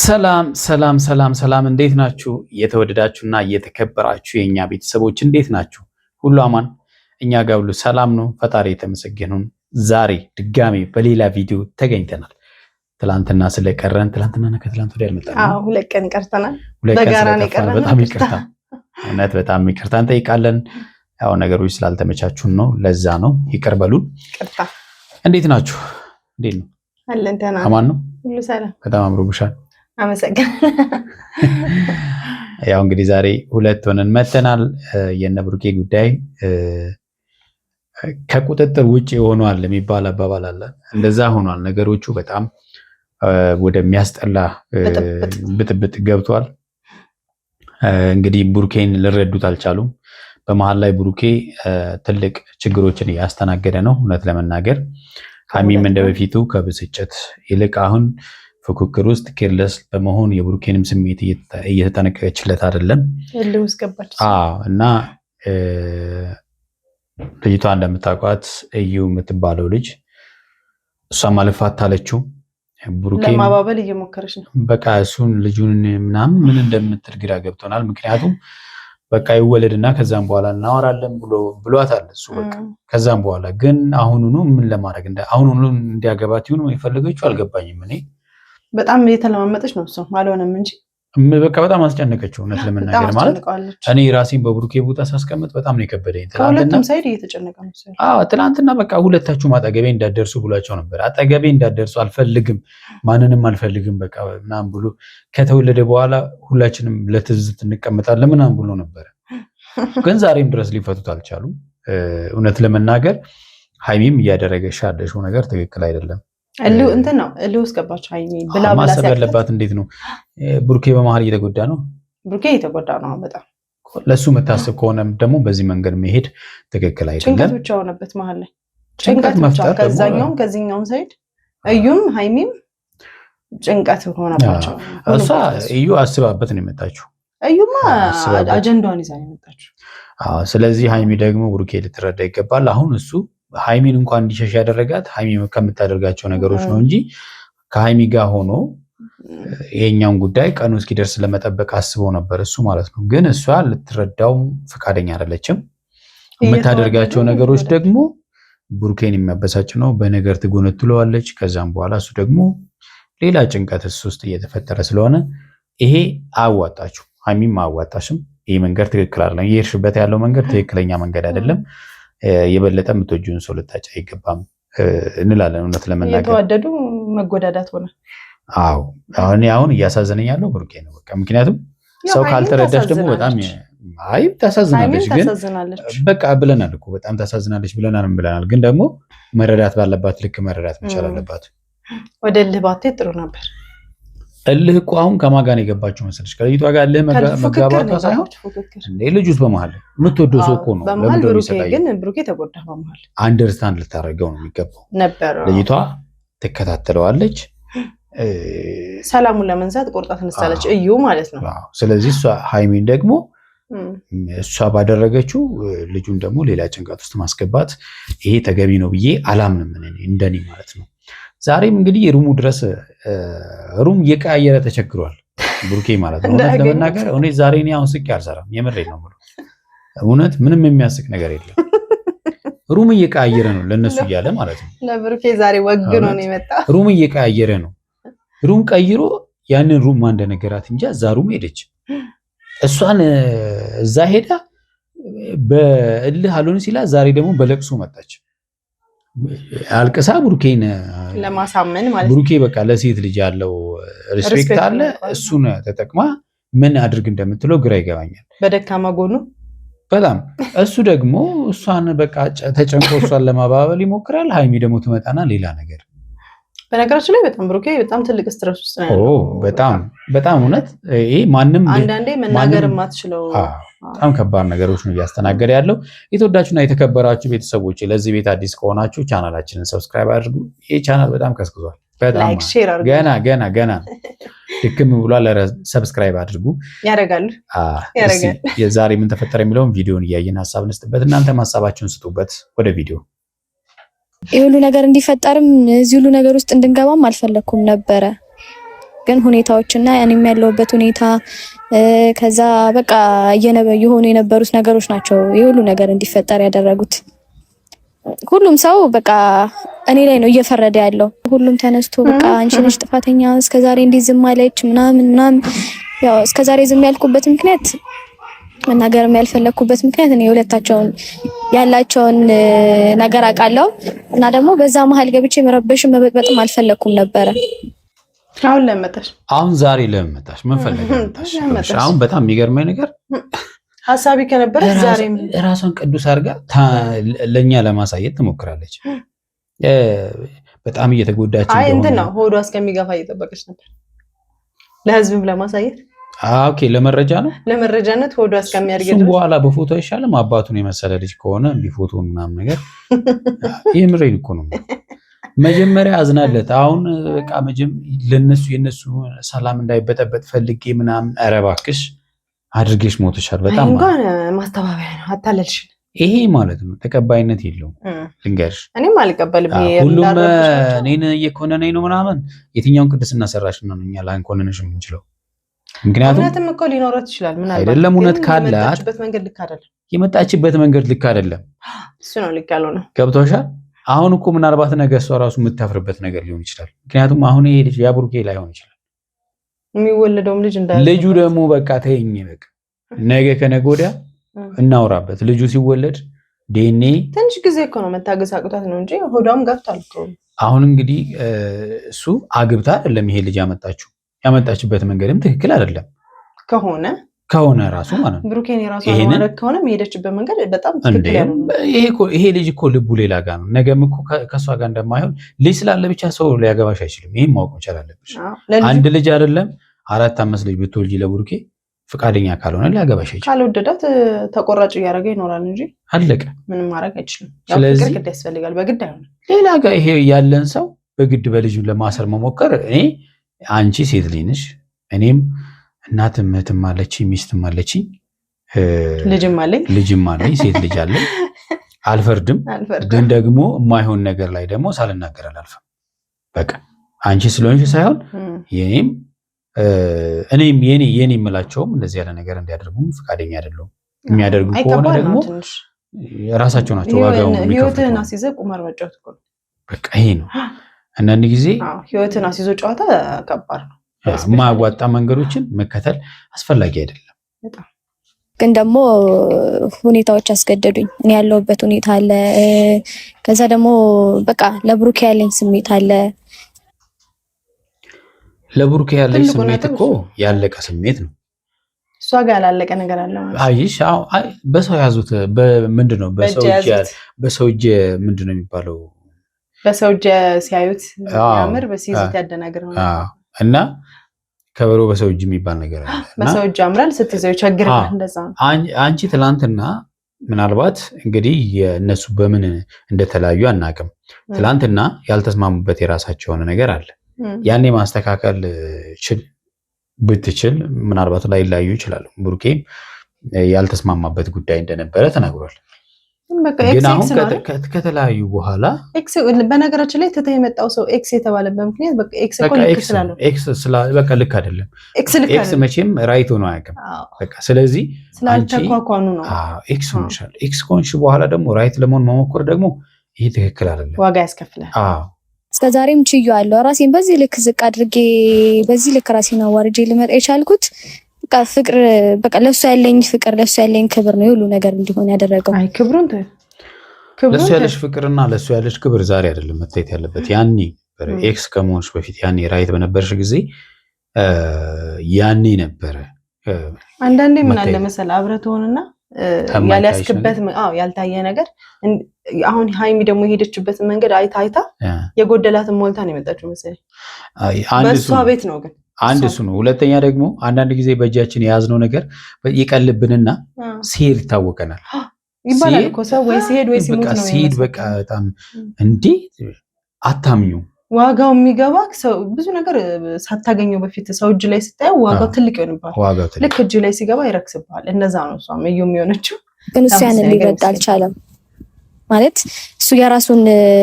ሰላም ሰላም ሰላም ሰላም እንዴት ናችሁ? የተወደዳችሁና የተከበራችሁ የኛ ቤተሰቦች እንዴት ናችሁ? ሁሉ አማን? እኛ ጋር ሁሉ ሰላም ነው። ፈጣሪ የተመሰገነው። ዛሬ ድጋሜ በሌላ ቪዲዮ ተገኝተናል። ትላንትና ስለቀረን ትላንትና ከትላንት ወዲያ አልመጣንም። አዎ ሁለት ቀን ቀርተናል። በጋራ ነው የቀረን። በጣም ይቅርታ፣ እውነት በጣም ይቅርታ እንጠይቃለን። ያው ነገሮች ስላልተመቻቹን ነው፣ ለዛ ነው። ይቅር በሉን። ይቅርታ። እንዴት ናችሁ? እንዴት ነው? አለን ተና አማን ነው? ሁሉ ሰላም። በጣም አምሮብሻል። አመሰግናለሁ። ያው እንግዲህ ዛሬ ሁለት ሆነን መተናል። የነ ብሩኬ ጉዳይ ከቁጥጥር ውጪ ሆኗል የሚባል አባባል አለ። እንደዛ ሆኗል። ነገሮቹ በጣም ወደሚያስጠላ ብጥብጥ ገብቷል። እንግዲህ ብሩኬን ልረዱት አልቻሉም። በመሀል ላይ ብሩኬ ትልቅ ችግሮችን እያስተናገደ ነው። እውነት ለመናገር ሀይሚም እንደበፊቱ ከብስጭት ይልቅ አሁን ፉክክር ውስጥ ኬርለስ በመሆን የብሩኬንም ስሜት እየተጠነቀቀችለት አይደለም። እና ልጅቷ እንደምታውቋት እዩ የምትባለው ልጅ እሷም አልፋታለችው። ብሩኬን ለማባበል እየሞከረች ነው። በቃ እሱን ልጁን ምናምን ምን እንደምትል ግራ ገብቶናል። ምክንያቱም በቃ ይወለድና ከዛም በኋላ እናወራለን ብሏታል እሱ። በቃ ከዛም በኋላ ግን አሁኑኑ ምን ለማድረግ አሁኑኑ እንዲያገባት ይሁን የፈለገችው አልገባኝም እኔ። በጣም እየተለማመጠች ነው እሱ አልሆነም እንጂ በቃ በጣም አስጨነቀችው። እውነት ለመናገር ማለት እኔ ራሴን በብሩኬ ቦታ ሳስቀምጥ በጣም ነው የከበደኝ። ከሁለቱም ሳይድ እየተጨነቀ ነው። ትናንትና በቃ ሁለታችሁም አጠገቤ እንዳደርሱ ብሏቸው ነበር። አጠገቤ እንዳደርሱ አልፈልግም፣ ማንንም አልፈልግም በቃ ምናምን ብሎ ከተወለደ በኋላ ሁላችንም ለትዝት እንቀመጣለን ምናምን ብሎ ነበር። ግን ዛሬም ድረስ ሊፈቱት አልቻሉም። እውነት ለመናገር ሀይሚም እያደረገሽ ያለሽው ነገር ትክክል አይደለም። እንትን ነው እልህ ውስጥ ገባች ሀይሚ ብላ ማሰብ ያለባት እንዴት ነው? ብሩኬ በመሀል እየተጎዳ ነው። ብሩኬ እየተጎዳ ነው በጣም። ለሱ መታሰብ ከሆነ ደግሞ በዚህ መንገድ መሄድ ትክክል አይደለም። ጭንቀት ብቻ ሆነበት መሀል ላይ ጭንቀት መፍጠር፣ ከዛኛውም ከዚህኛውም ሳይድ እዩም ሀይሚም ጭንቀት ሆነባቸው። እሷ እዩ አስባበት ነው የመጣችው። እዩማ አጀንዳዋን ይዛ ነው የመጣችው። ስለዚህ ሀይሚ ደግሞ ብሩኬ ልትረዳ ይገባል። አሁን እሱ ሀይሚን እንኳን እንዲሸሽ ያደረጋት ሀይሚ ከምታደርጋቸው ነገሮች ነው እንጂ ከሀይሚ ጋር ሆኖ ይሄኛውን ጉዳይ ቀኑ እስኪደርስ ለመጠበቅ አስበው ነበር እሱ ማለት ነው። ግን እሷ ልትረዳው ፈቃደኛ አይደለችም። የምታደርጋቸው ነገሮች ደግሞ ብሩኬን የሚያበሳጭ ነው። በነገር ትጎነትለዋለች። ከዛም በኋላ እሱ ደግሞ ሌላ ጭንቀት እሱ ውስጥ እየተፈጠረ ስለሆነ ይሄ አያዋጣችሁ፣ ሀይሚም አያዋጣሽም። ይህ መንገድ ትክክል አይደለም። እየሄድሽበት ያለው መንገድ ትክክለኛ መንገድ አይደለም። የበለጠ የምትወጂውን ሰው ልታጭ አይገባም እንላለን። እውነት ለመናገር የተዋደዱ መጎዳዳት ሆነ። አዎ አሁን እያሳዘነኝ ያለው ብሩኬ ነው በቃ። ምክንያቱም ሰው ካልተረዳሽ ደግሞ በጣም ታሳዝናለች። ግን በቃ ብለናል እኮ በጣም ታሳዝናለች ብለናል። ግን ደግሞ መረዳት ባለባት ልክ መረዳት መቻል አለባት። ወደ እልህ ባትሄድ ጥሩ ነበር። እልህ እኮ አሁን ከማን ጋር ነው የገባችው መሰለሽ? ከልጅቷ ጋር እልህ መጋባቷ ሳይሆን ልጁስ በመሀል የምትወደው ሰው እኮ ነው። ለምንድነው የሚሰቃየው? ግን ብሩኬ ተጎዳ በመሀል። አንደርስታንድ ልታደርገው ነው የሚገባው ነበር። ልጅቷ ትከታተለዋለች። ሰላሙን ለመንሳት ቆርጣ ተነሳለች እዩ ማለት ነው። ስለዚህ እሷ ሀይሚን ደግሞ እሷ ባደረገችው ልጁን ደግሞ ሌላ ጭንቀት ውስጥ ማስገባት ይሄ ተገቢ ነው ብዬ አላምንም እንደኔ ማለት ነው። ዛሬም እንግዲህ ሩሙ ድረስ ሩም እየቀያየረ ተቸግሯል ብሩኬ ማለት ነው። እውነት ለመናገር እኔ ዛሬ አሁን ስቄ አልሰራም። የምሬን ነው የምለው። እውነት ምንም የሚያስቅ ነገር የለም። ሩም እየቀያየረ ነው ለነሱ እያለ ማለት ነው። ለብሩኬ ዛሬ ወግኖ ነው የመጣ። ሩም እየቀያየረ ነው። ሩም ቀይሮ ያንን ሩም ማን እንደነገራት እንጂ እዛ ሩም ሄደች። እሷን እዛ ሄዳ በእልህ አልሆን ሲላት ዛሬ ደግሞ በለቅሶ መጣች። አልቅሳ ብሩኬን ለማሳመን ማለት ብሩኬ በቃ ለሴት ልጅ ያለው ሪስፔክት አለ። እሱን ተጠቅማ ምን አድርግ እንደምትለው ግራ ይገባኛል። በደካማ ጎኑ በጣም እሱ ደግሞ እሷን በቃ ተጨንቆ እሷን ለማባበል ይሞክራል። ሀይሚ ደግሞ ትመጣና ሌላ ነገር። በነገራችን ላይ በጣም ብሩኬ በጣም ትልቅ ስትረስ ውስጥ ነው ያለው። በጣም እውነት ይሄ ማንም አንዳንዴ መናገር የማትችለው በጣም ከባድ ነገሮች ነው እያስተናገደ ያለው። የተወዳችሁና የተከበራችሁ ቤተሰቦች ለዚህ ቤት አዲስ ከሆናችሁ ቻናላችንን ሰብስክራይብ አድርጉ። ይህ ቻናል በጣም ቀዝቅዟል። በጣም ገና ድክም ብሏል። ሰብስክራይብ አድርጉ። ያደርጋሉ። የዛሬ ምን ተፈጠረ የሚለውን ቪዲዮን እያየን ሀሳብ እንስጥበት። እናንተም ሀሳባችሁን ስጡበት። ወደ ቪዲዮ ይህ ሁሉ ነገር እንዲፈጠርም እዚህ ሁሉ ነገር ውስጥ እንድንገባም አልፈለኩም ነበረ። ግን ሁኔታዎችና ያኔም ያለውበት ሁኔታ ከዛ በቃ የሆኑ የነበሩት ነገሮች ናቸው የሁሉ ነገር እንዲፈጠር ያደረጉት። ሁሉም ሰው በቃ እኔ ላይ ነው እየፈረደ ያለው። ሁሉም ተነስቶ በቃ አንቺ ነሽ ጥፋተኛ እስከዛሬ እንዲህ ዝም አለች ምናምን ያው እስከዛሬ ዝም ያልኩበት ምክንያት መናገር ያልፈለኩበት ምክንያት እኔ ሁለታቸውን ያላቸውን ነገር አውቃለሁ እና ደግሞ በዛ መሀል ገብቼ መረበሽም መበጥበጥም አልፈለኩም ነበረ። አሁን ለመጣሽ አሁን ዛሬ ለመጣሽ ምን ፈልገሽ መጣሽ? አሁን በጣም የሚገርመኝ ነገር ሐሳቢ ከነበረ ዛሬም ራሷን ቅዱስ አድርጋ ለኛ ለማሳየት ትሞክራለች። በጣም እየተጎዳች አይ እንትን ነው ሆዷ እስከሚገፋ እየጠበቀች ነበር ለህዝብም ለማሳየት። ኦኬ ለመረጃ ነው ለመረጃነት ሆዷ እስከሚያድግ ድረስ በኋላ በፎቶ አይሻልም? አባቱን የመሰለ ልጅ ከሆነ ቢፎቶ ምናምን ነገር የምሬን እኮ ነው። መጀመሪያ አዝናለት አሁን በቃ ለነሱ የነሱ ሰላም እንዳይበጠበጥ ፈልጌ ምናምን ኧረ እባክሽ አድርጌሽ ሞተሻል። በጣም እንኳን ማስተባበያ ነው አታለልሽ። ይሄ ማለት ነው ተቀባይነት የለውም። ልንገርሽ እኔም አልቀበልም። ሁሉም እኔን እየኮነነኝ ነው ምናምን የትኛውን ቅድስና ሰራሽ ነው እኛ ላንኮነንሽ የምንችለው? ምክንያቱም እውነትም እኮ ሊኖራት ይችላል። ምን አይደለም እውነት ካላት የመጣችበት መንገድ ልክ አይደለም። እሱ ነው ልክ ያልሆነው። ገብቶሻል? አሁን እኮ ምናልባት ነገ እሷ ራሱ የምታፍርበት ነገር ሊሆን ይችላል። ምክንያቱም አሁን ይሄ ልጅ ያብሩኬ ላይሆን ይችላል የሚወለደውም ልጅ ልጁ ደግሞ በቃ ተይኝ በቃ ነገ ከነገ ወዲያ እናውራበት። ልጁ ሲወለድ ዲኤንኤ ትንሽ ጊዜ እኮ ነው መታገስ አቅቷት ነው እንጂ ሆዷም ገብቷል እኮ። አሁን እንግዲህ እሱ አግብታ አይደለም ይሄ ልጅ ያመጣችበት መንገድም ትክክል አይደለም ከሆነ ራሱ ማለት ነው ብሩኬን የራሱ ማድረግ ከሆነ የሄደችበት መንገድ በጣም ትክክል ነው። ይሄ ልጅ እኮ ልቡ ሌላ ጋር ነው። ነገም እኮ ከሷ ጋር እንደማይሆን ልጅ ስላለ ብቻ ሰው ሊያገባሽ አይችልም። ይሄን ማወቅ መቻል አለብሽ። አንድ ልጅ አይደለም 4-5 ልጅ ብትወልጂ ለብሩኬ ፍቃደኛ ካልሆነ ሊያገባሽ አይችልም። ካልወደዳት ተቆራጭ እያደረገ ይኖራል እንጂ አለቀ። ምንም ማድረግ አይችልም። ያው ፍቅር ግድ ያስፈልጋል። በግድ አይሆንም። ሌላ ጋር ይሄ ያለን ሰው በግድ በልጁ ለማሰር መሞከር እኔ አንቺ ሴት ልጅ ነሽ፣ እኔም እናትም እህትም አለችኝ ሚስትም አለችኝ ልጅም አለኝ ሴት ልጅ አለኝ። አልፈርድም፣ ግን ደግሞ የማይሆን ነገር ላይ ደግሞ ሳልናገር አላልፍም። በቃ አንቺ ስለሆንሽ ሳይሆን እኔም የኔ የምላቸውም እንደዚህ ያለ ነገር እንዲያደርጉም ፈቃደኛ አይደለሁም። የሚያደርጉ ከሆነ ደግሞ ራሳቸው ናቸው ዋጋውን የሚከፍሉት። ህይወትህን አስይዘህ ቁማር መጫወት እኮ ነው። በቃ ይሄ ነው። አንዳንድ ጊዜ ህይወትን አስይዞ ጨዋታ ከባድ ነው። የማያዋጣ መንገዶችን መከተል አስፈላጊ አይደለም። ግን ደግሞ ሁኔታዎች አስገደዱኝ። እኔ ያለሁበት ሁኔታ አለ። ከዛ ደግሞ በቃ ለብሩኬ ያለኝ ስሜት አለ። ለብሩኬ ያለኝ ስሜት እኮ ያለቀ ስሜት ነው። እሷ ጋር ያላለቀ ነገር አለ ማለት አይሽ። በሰው ያዙት ምንድነው? በሰው እጅ ምንድነው የሚባለው? በሰው እጅ ሲያዩት ያምር በሲይዙት ያደናገር ነው። እና ከበሮ በሰው እጅ የሚባል ነገር አለ። በሰው እጅ ያምራል ስትይዘው ይቸግራል። እንደዛ ነው። አንቺ ትላንትና ምናልባት እንግዲህ የእነሱ በምን እንደተለያዩ አናውቅም። ትላንትና ያልተስማሙበት የራሳቸው የሆነ ነገር አለ። ያኔ ማስተካከል ብትችል ምናልባት ላይ ላዩ ይችላሉ። ብሩኬም ያልተስማማበት ጉዳይ እንደነበረ ተናግሯል። ግን አሁን ከተለያዩ በኋላ በነገራችን ላይ ትተህ የመጣው ሰው ኤክስ የተባለበት ምክንያት በቃ ኤክስ እኮ ልክ ስላለው በቃ ልክ አይደለም። ኤክስ መቼም ራይት ሆኖ አያውቅም። በቃ ስለዚህ ስላልተኳኳኑ ነው ኤክስ ሆነሻል። ኤክስ ከሆንሽ በኋላ ደግሞ ራይት ለመሆን መሞከር ደግሞ ይሄ ትክክል አይደለም፣ ዋጋ ያስከፍላል። እስከዛሬም ችዬዋለሁ። ራሴን በዚህ ልክ ዝቅ አድርጌ በዚህ ልክ ራሴን አዋርጄ ልመጣ የቻልኩት በቃ ፍቅር በቃ ለሱ ያለኝ ፍቅር ለሱ ያለኝ ክብር ነው ሁሉ ነገር እንዲሆን ያደረገው። አይ ክብሩን ለሱ ያለሽ ፍቅርና ለሱ ያለሽ ክብር ዛሬ አይደለም መታየት ያለበት። ያኔ ኤክስ ከመሆንሽ በፊት ያኔ ራይት በነበርሽ ጊዜ ያኔ ነበረ። አንዳንዴ ምን አለ መሰለህ አብረህ ትሆንና ያልያዝክበት ያልታየ ነገር አሁን ሃይሚ ደግሞ የሄደችበት መንገድ አይታ የጎደላትን ሞልታ ነው የመጣችው መሰለኝ። በሷ ቤት ነው ግን አንድ እሱ ነው። ሁለተኛ ደግሞ አንዳንድ ጊዜ በእጃችን የያዝነው ነገር ይቀልብንና ሲሄድ ይታወቀናል ይባላል እኮ ሰው ወይ ሲሄድ ወይ ሲሞት ነው ሲሄድ በቃ በጣም እንዴ አታምኙ። ዋጋው የሚገባ ሰው ብዙ ነገር ሳታገኘው በፊት ሰው እጅ ላይ ስታየው ዋጋው ትልቅ ይሆንብሃል። ልክ እጅ ላይ ሲገባ ይረክስብሃል። እንደዛ ነው እሷም እዩ የሚሆነችው። ግን እሱ ያንን ሊረዳ አልቻለም። ማለት እሱ የራሱን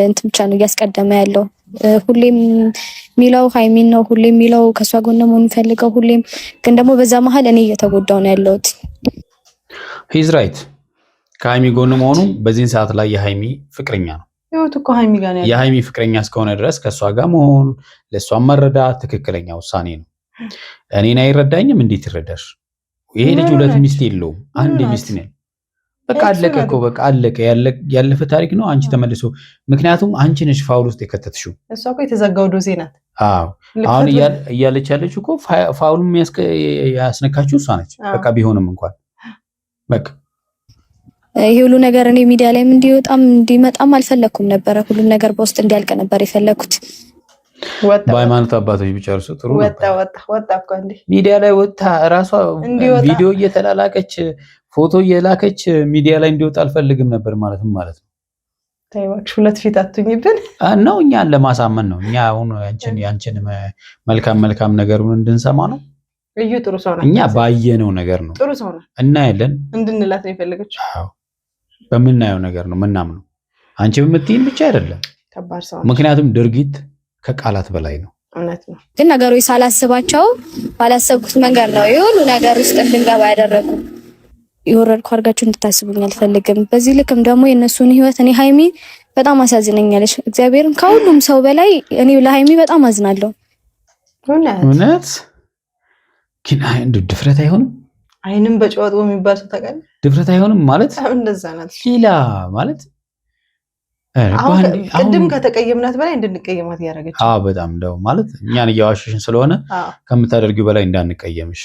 እንትን ብቻ ነው እያስቀደመ ያለው። ሁሌም ሚለው ሃይሚን ነው፣ ሁሌም ሚለው ከሷ ጎን ነው የሚፈልገው ሁሌም። ግን ደግሞ በዛ መሀል እኔ እየተጎዳው ነው ያለሁት። ሂዝ ራይት። ከሃይሚ ጎን መሆኑ በዚህን ሰዓት ላይ የሃይሚ ፍቅረኛ ነው። ይሁት እኮ ሃይሚ ጋር ነው። የሃይሚ ፍቅረኛ እስከሆነ ድረስ ከሷ ጋር መሆን ለሷም መረዳት ትክክለኛ ውሳኔ ነው። እኔን አይረዳኝም፣ እንዴት ይረዳሽ? ይሄ ልጅ ሁለት ሚስት የለውም፣ አንድ ሚስት ነው። በቃ አለቀ እኮ በቃ አለቀ። ያለፈ ታሪክ ነው። አንቺ ተመልሶ ምክንያቱም አንቺ ነሽ ፋውል ውስጥ የከተትሽው። እሷ እኮ የተዘጋው ዶዜ ናት። አዎ አሁን እያለች ያለች እኮ ፋውልም ያስነካችው እሷ ነች። በቃ ቢሆንም እንኳን በቃ ይሄ ሁሉ ነገር እኔ ሚዲያ ላይ እንዲመጣም አልፈለኩም ነበረ። ሁሉም ነገር በውስጥ እንዲያልቅ ነበር የፈለኩት። በሃይማኖት አባቶች ቢጨርሱ ጥሩ ነበር። ወጣ እኮ እንዴ ሚዲያ ላይ ወጣ እራሷ ቪዲዮ እየተላላከች ፎቶ እየላከች ሚዲያ ላይ እንዲወጣ አልፈልግም ነበር ማለት ነው። ታይዋክሽ ሁለት ፊት አትኝብን ነው። እኛን ለማሳመን ነው። እኛ አሁን ያንቺን መልካም ነገሩን እንድንሰማ ነው። እዩ ጥሩ ሰው ነው። እኛ ባየነው ነገር ነው ጥሩ ሰው ነው እናያለን እንድንላት ነው የፈለገችው። አዎ በምናየው ነገር ነው ምናምነው። አንቺ በምትይን ብቻ አይደለም ከባድ ሰው። ምክንያቱም ድርጊት ከቃላት በላይ ነው። እውነት ነው። ግን ነገሮች ሳላስባቸው ባላሰብኩት መንገድ ነው የሁሉ ነገር ውስጥ እንድንገባ ያደረጉ። ይወረድኩ አድርጋችሁ እንድታስቡኝ አልፈልግም። በዚህ ልክም ደግሞ የነሱን ህይወት እኔ ሃይሚ በጣም አሳዝነኛለች። እግዚአብሔርን ከሁሉም ሰው በላይ እኔ ለሃይሚ በጣም አዝናለሁ። እውነት ግን አንድ ድፍረት አይሆንም። አይንም በጨዋታው የሚባል ሰው ታውቃለህ? ድፍረት አይሆንም ማለት እንደዛ ናት። ሌላ ማለት ቅድም ከተቀየምናት በላይ እንድንቀየማት ያደረገች። አዎ በጣም እንደው ማለት እኛን እያዋሸሽን ስለሆነ ከምታደርጊው በላይ እንዳንቀየምሽ።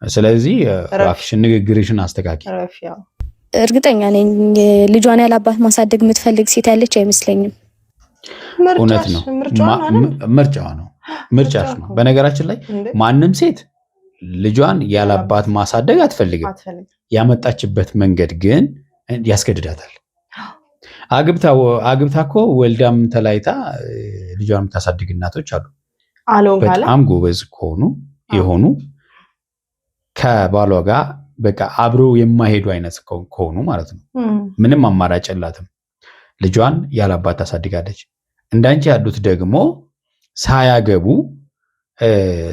ስለዚህ እባክሽን ንግግርሽን አስተካኪ። እርግጠኛ ነኝ ልጇን ያላባት ማሳደግ የምትፈልግ ሴት ያለች አይመስለኝም። እውነት ነው። ምርጫዋ ነው። ምርጫሽ ነው። በነገራችን ላይ ማንም ሴት ልጇን ያላባት ማሳደግ አትፈልግም። ያመጣችበት መንገድ ግን ያስገድዳታል። አግብታ እኮ ወልዳም ተላይታ ልጇን የምታሳድግ እናቶች አሉ። በጣም ጎበዝ የሆኑ ከባሏ ጋር በቃ አብረው የማይሄዱ አይነት ከሆኑ ማለት ነው። ምንም አማራጭ የላትም። ልጇን ያላባት ታሳድጋለች። እንዳንቺ ያሉት ደግሞ ሳያገቡ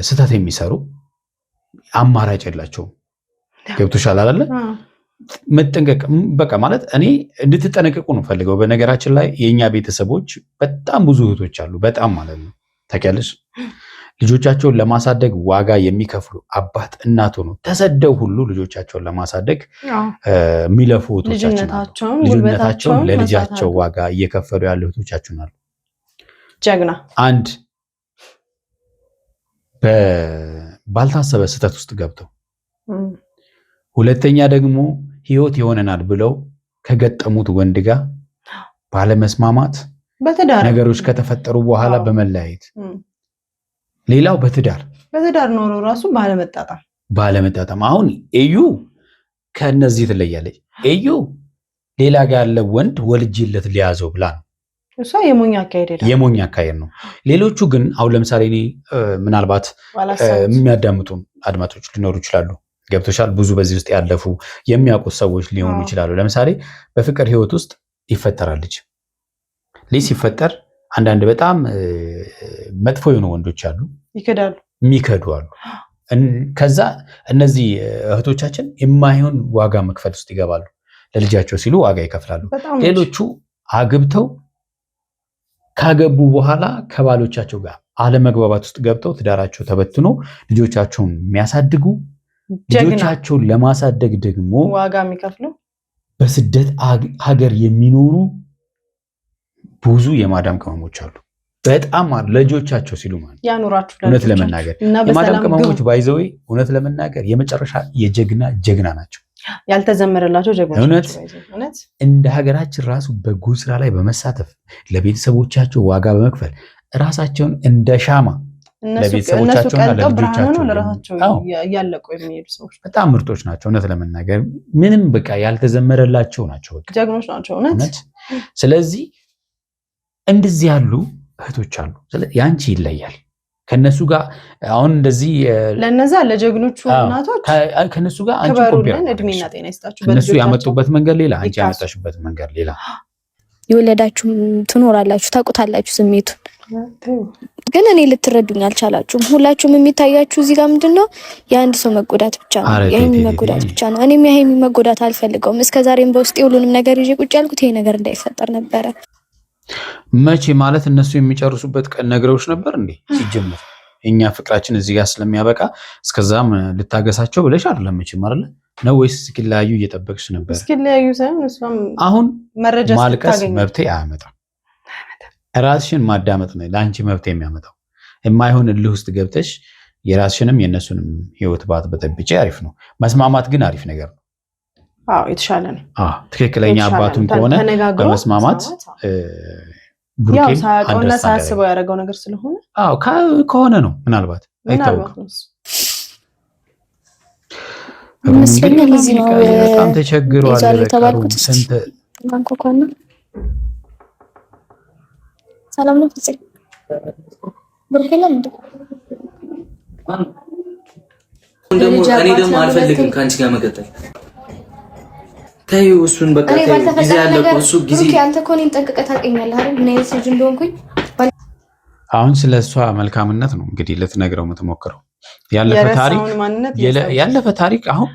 ስህተት የሚሰሩ አማራጭ የላቸውም። ገብቶሻል አይደለ? መጠንቀቅ በቃ ማለት እኔ እንድትጠነቀቁ ነው ፈልገው። በነገራችን ላይ የኛ ቤተሰቦች በጣም ብዙ እህቶች አሉ። በጣም ማለት ነው ታውቂያለሽ፣ ልጆቻቸውን ለማሳደግ ዋጋ የሚከፍሉ አባት እናት ሆነው ተሰደው ሁሉ ልጆቻቸውን ለማሳደግ የሚለፉ እህቶቻችን አሉ። ልጅነታቸውን ለልጃቸው ዋጋ እየከፈሉ ያሉ እህቶቻችን አሉ። ጀግና አንድ ባልታሰበ ስህተት ውስጥ ገብተው፣ ሁለተኛ ደግሞ ህይወት ይሆነናል ብለው ከገጠሙት ወንድ ጋር ባለመስማማት ነገሮች ከተፈጠሩ በኋላ በመለያየት፣ ሌላው በትዳር ኖሮ ራሱ ባለመጣጣም። አሁን እዩ ከነዚህ ትለያለች። እዩ ሌላ ጋር ያለ ወንድ ወልጅለት ሊያዘው ብላ ነው። እሷ የሞኝ አካሄድ ነው። ሌሎቹ ግን አሁን ለምሳሌ እኔ ምናልባት የሚያዳምጡ አድማጮች ሊኖሩ ይችላሉ። ገብቶሻል? ብዙ በዚህ ውስጥ ያለፉ የሚያውቁት ሰዎች ሊሆኑ ይችላሉ። ለምሳሌ በፍቅር ህይወት ውስጥ ይፈጠራል ልጅ ሲፈጠር አንዳንድ በጣም መጥፎ የሆኑ ወንዶች አሉ፣ የሚከዱ አሉ። ከዛ እነዚህ እህቶቻችን የማይሆን ዋጋ መክፈል ውስጥ ይገባሉ። ለልጃቸው ሲሉ ዋጋ ይከፍላሉ። ሌሎቹ አግብተው ካገቡ በኋላ ከባሎቻቸው ጋር አለመግባባት ውስጥ ገብተው ትዳራቸው ተበትኖ ልጆቻቸውን የሚያሳድጉ፣ ልጆቻቸውን ለማሳደግ ደግሞ ዋጋ የሚከፍሉ በስደት ሀገር የሚኖሩ ብዙ የማዳም ቅመሞች አሉ። በጣም ልጆቻቸው ሲሉ ማለት ያኑራችሁ። እውነት ለመናገር የማዳም ቅመሞች ባይዘው እውነት ለመናገር የመጨረሻ ጀግና ናቸው። ያልተዘመረላቸው ጀግኖች እውነት እንደ ሀገራችን ራሱ በጎ ስራ ላይ በመሳተፍ ለቤተሰቦቻቸው ዋጋ በመክፈል ራሳቸውን እንደ ሻማ ለቤተሰቦቻቸውና ለልጆቻቸው እያለቁ የሚሄዱ ሰዎች በጣም ምርጦች ናቸው። እውነት ለመናገር ምንም በቃ ያልተዘመረላቸው ናቸው። ጀግኖች ናቸው እውነት። ስለዚህ እንደዚህ ያሉ እህቶች አሉ። ስለዚህ ያንቺ ይለያል ከነሱ ጋር አሁን እንደዚህ ለነዛ ለጀግኖቹ እናቶች ከነሱ ጋር አንቺ ኮምፒውተር እድሜና ጤና ይስጣችሁ። ከነሱ ያመጡበት መንገድ ሌላ፣ አንቺ ያመጣሽበት መንገድ ሌላ። የወለዳችሁ ትኖራላችሁ፣ ታውቁታላችሁ ስሜቱን። ግን እኔ ልትረዱኝ አልቻላችሁም። ሁላችሁም የሚታያችሁ እዚህ ጋር ምንድነው የአንድ ሰው መጎዳት ብቻ ነው፣ የሀይሚ መጎዳት ብቻ ነው። እኔም የሀይሚ መጎዳት አልፈልገውም። እስከዛሬም በውስጤ ሁሉንም ነገር ይዤ ቁጭ ያልኩት ይሄ ነገር እንዳይፈጠር ነበረ። መቼ ማለት እነሱ የሚጨርሱበት ቀን ነግረውሽ ነበር እንዴ? ሲጀምር እኛ ፍቅራችን እዚህ ጋር ስለሚያበቃ እስከዛም ልታገሳቸው ብለሽ አይደለም መቼም አይደለ ነው ወይስ እስኪለያዩ እየጠበቅሽ ነበር? እስኪለያዩ ሳይሆን እሷም አሁን መረጃ ማልቀስ መብቴ አያመጣም። ራስሽን ማዳመጥ ነው ለአንቺ መብቴ የሚያመጣው። የማይሆን እልህ ውስጥ ገብተሽ የራስሽንም የእነሱንም ህይወት በጠብጬ አሪፍ ነው። መስማማት ግን አሪፍ ነገር ነው። አዎ የተሻለ ነው። ትክክለኛ አባቱም ከሆነ በመስማማት ያው ሳያውቀውና ሳያስበው ያደረገው ነገር ስለሆነ ከሆነ ነው ምናልባት አይታወቅም። መስለኛል እዚህ ነው በጣም ተቸግሯል። ስንት ማንኮኳና ሰላም ነው ፍፄ ብሩኬላ እንዴ እኔ ደግሞ አልፈልግም ከአንቺ ጋር መቀጠል። ታዩ እሱን በቃ ጊዜ ያለቀው እሱ ጊዜ አንተ እኮ እኔን ጠንቅቀህ ታውቀኛለህ አይደል? ምን አይነት ልጅ እንደሆንኩኝ። አሁን ስለሷ መልካምነት ነው እንግዲህ ልትነግረው የምትሞክረው። ያለፈ ታሪክ አሁን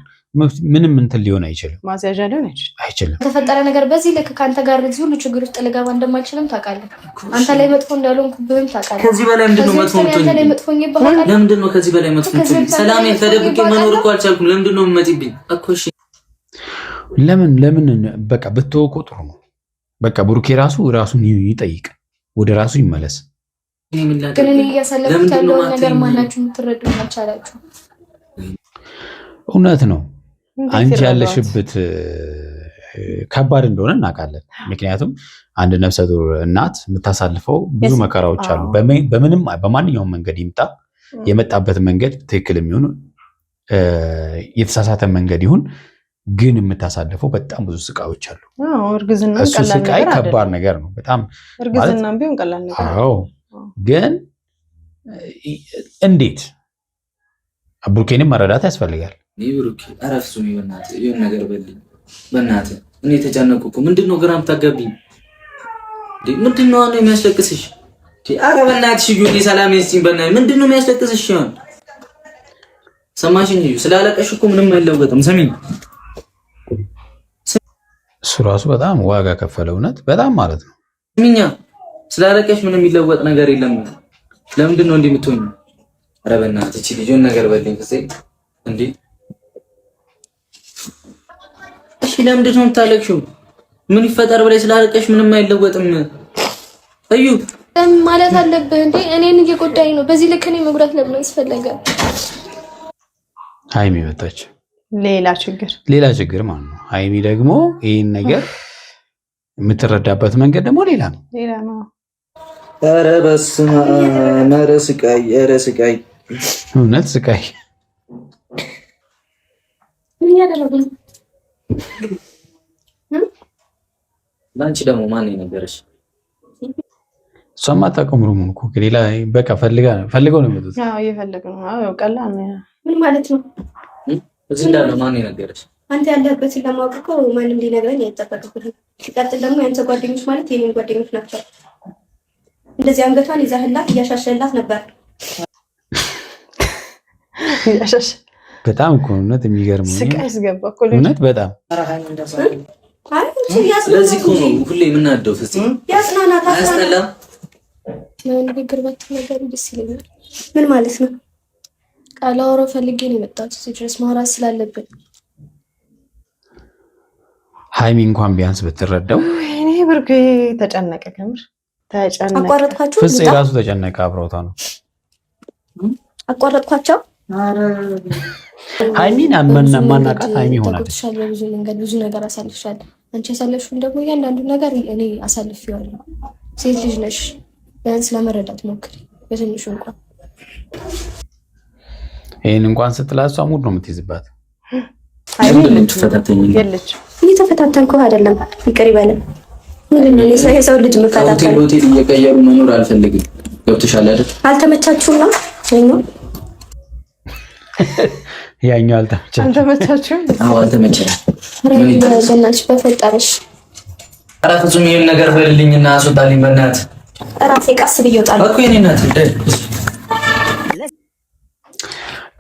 ምንም እንትን ሊሆን አይችልም፣ ማስያዣ ሊሆን አይችልም። ተፈጠረ ነገር በዚህ ልክ ካንተ ጋር እዚህ ሁሉ ችግር ውስጥ ልገባ እንደማልችልም ታውቃለህ። አንተ ላይ መጥፎ እንዳልሆንኩብህም ታውቃለህ። ከዚህ በላይ ምንድነው መጥፎ የምትሆኝ? ለምንድነው ከዚህ በላይ መጥፎ የምትሆኝ? ሰላሜን ተደብቄ መኖር እኮ አልቻልኩም። ለምንድነው የምትመጪብኝ እኮ? እሺ ለምን በቃ ብትወቁ ጥሩ ነው። በቃ ብሩኬ ራሱን ይጠይቅ፣ ወደ ራሱ ይመለስ። ግን እኔ እያሳለፍኩት ያለውን ነገር ማናችሁም ትረዱኝ አልቻላችሁ። እውነት ነው አንቺ ያለሽበት ከባድ እንደሆነ እናውቃለን። ምክንያቱም አንድ ነፍሰ ጡር እናት የምታሳልፈው ብዙ መከራዎች አሉ። በማንኛውም መንገድ ይምጣ፣ የመጣበት መንገድ ትክክል የሚሆን የተሳሳተ መንገድ ይሁን፣ ግን የምታሳልፈው በጣም ብዙ ስቃዮች አሉ። እሱ ስቃይ ከባድ ነገር ነው በጣም። እርግዝናም ቢሆን ቀላል ነገር ነው። ግን እንዴት ብሩኬንም መረዳት ያስፈልጋል። ብሩኬ አረፍሱ በእናትህ የሆነ ነገር በልኝ በእናትህ። እኔ የተጨነቁ እኮ ምንድነው ግራ የምታጋቢኝ? ምንድነው ነው የሚያስለቅስሽ? ኧረ በእናትሽ ዩሊ ሰላም ይስጥኝ በእናትሽ። ምንድነው የሚያስለቅስሽ? ይሆን ሰማሽኝ? ስላለቀሽ እኮ ምንም አይለወጥም። ሰሚኝ እሱ ራሱ በጣም ዋጋ ከፈለ። እውነት በጣም ማለት ነው። ሚኛ ስላለቀሽ ምንም የሚለወጥ ነገር የለም። ለምንድነው እንዲህ የምትሆኚ? ኧረ በእናትህ እቺ ልጅን ነገር በልኝ ፍፄ እንዴ። እሺ ለምንድነው የምታለቅሽው? ምን ይፈጠር ብለሽ ስላለቀሽ ምንም አይለወጥም። እዩ ማለት አለብህ እንዴ? እኔን እየጎዳኝ ነው። በዚህ ልክ እኔ መጉዳት ለምን አስፈለገ? ሀይሚ መጣች። ሌላ ችግር ማለት ነው። ሀይሚ ደግሞ ይህን ነገር የምትረዳበት መንገድ ደግሞ ሌላ ነው። ኧረ በስመ አብ! ኧረ ስቃይ እውነት ስቃይ። ለአንቺ ደግሞ ማን ነገረሽ? እሷማ አታውቅም። ሩሙን እኮ ሌላ በቃ ፈልገው ነው የመጡት። እየፈለግን ነው። ቀላል ነው። ምን ማለት ነው? እዚህ እንዳለ ማን ነገረሽ? አንተ ያለህበትን ለማወቅ እኮ ማንም ሊነግረኝ አይጠበቅብህም። ሲቀጥል ደግሞ የአንተ ጓደኞች ማለት የኔን ጓደኞች ናቸው። እንደዚህ አንገቷን ይዛህላት እያሻሸላት ነበር። በጣም እኮ እውነት የሚገርም ነው። ስቃይ አስገባ እኮ እውነት በጣም ለዚህ እኮ ነው ሁሌ የምናደው። ፍጹም ያጽናናት አያስጠላም? ንግግር ባትነገሩ ደስ ይለኛል። ምን ማለት ነው? ቃል አወራው ፈልጌ ነው የመጣሁት እዚህ ድረስ ማውራት ስላለብን። ሀይሚ እንኳን ቢያንስ ብትረዳው። እኔ ብሩኬ ተጨነቀ፣ ከምር ተጨነቀ። አቋረጥኳቸው። ፍፄ ራሱ ተጨነቀ። አብረውታ ነው አቋረጥኳቸው። ሀይሚን ማናቃት ሀይሚ ሆናለች። በብዙ መንገድ ብዙ ነገር አሳልፍሻለሁ። አንቺ ያሳለፍሽውን ደግሞ እያንዳንዱ ነገር እኔ አሳልፌዋለሁ። ሴት ልጅ ነሽ፣ ቢያንስ ለመረዳት ሞክሪ በትንሹ እንኳን። ይህን እንኳን ስትላት እሷ ሙድ ነው የምትይዝባት። እኔ ተፈታተንኩህ አይደለም፣ ይቅር ይበለን። የሰው ልጅ መፈታተን ሆቴል እየቀየሩ መኖር አልፈልግም። ገብቶሻል አይደል? አልተመቻችሁም ነው ያኛው አልተመቻችሁም። አዎ አልተመቻችሁም። በእናትሽ በፈጠረሽ ኧረ ፍጹም ይሄን ነገር በልልኝና አስወጣልኝ በእናትህ። ራሴ ቀስ ብዬ እወጣለሁ እኮ የኔ እናት።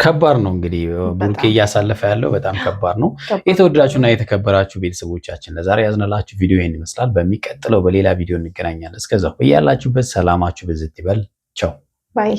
ከባድ ነው እንግዲህ ብሩኬ እያሳለፈ ያለው በጣም ከባድ ነው። የተወደዳችሁና የተከበራችሁ ቤተሰቦቻችን ለዛሬ ያዝነላችሁ ቪዲዮ ይሄን ይመስላል። በሚቀጥለው በሌላ ቪዲዮ እንገናኛለን። እስከዛው በያላችሁበት ሰላማችሁ ብዝት ይበል። ቻው ባይ